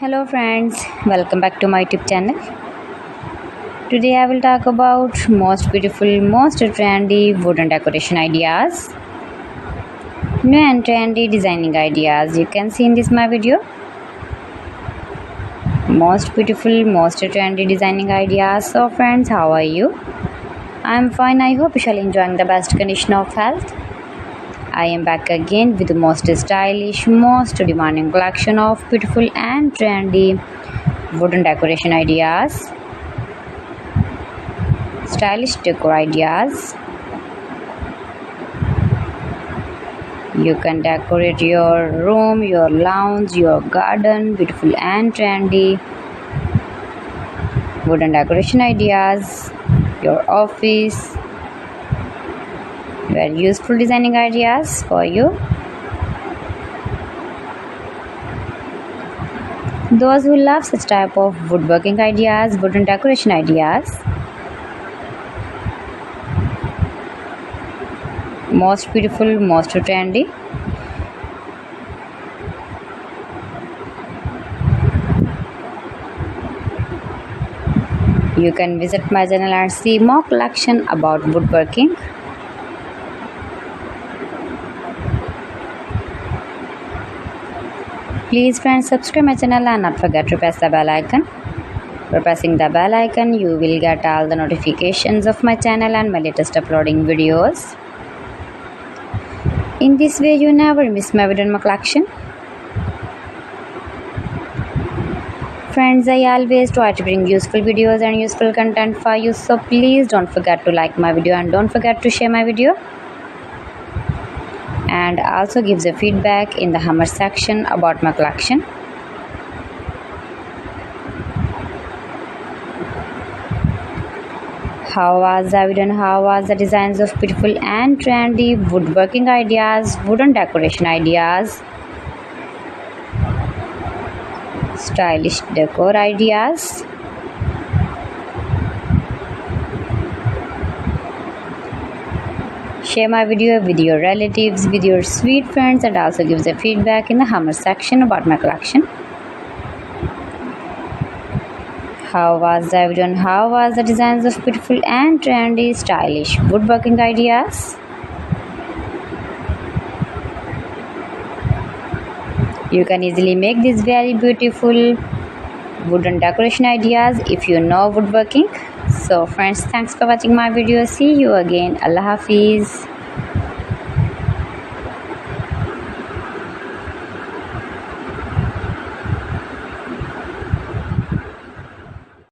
Hello friends, welcome back to my YouTube channel. Today I will talk about most beautiful, most trendy wooden decoration ideas. New and trendy designing ideas you can see in this my video. Most beautiful, most trendy designing ideas. So friends, how are you? I am fine. I hope you shall enjoying the best condition of health. I am back again with the most stylish, most demanding collection of beautiful and trendy wooden decoration ideas, stylish decor ideas. You can decorate your room, your lounge, your garden, beautiful and trendy wooden decoration ideas, your office. Very useful designing ideas for you. Those who love such type of woodworking ideas, wooden decoration ideas. Most beautiful, most trendy. You can visit my channel and see more collection about woodworking. Please friends, subscribe my channel and not forget to press the bell icon. By pressing the bell icon, you will get all the notifications of my channel and my latest uploading videos. In this way, you never miss my video in my collection. Friends, I always try to bring useful videos and useful content for you, so please don't forget to like my video and don't forget to share my video. And also gives a feedback in the comment section about my collection. How was the video and how was the designs of beautiful and trendy woodworking ideas, wooden decoration ideas, stylish decor ideas. Share my video with your relatives, with your sweet friends, and also gives a feedback in the comment section about my collection. How was the video and how was the designs of beautiful and trendy stylish woodworking ideas? You can easily make these very beautiful wooden decoration ideas if you know woodworking. So friends, thanks for watching my video. See you again. Allah Hafiz.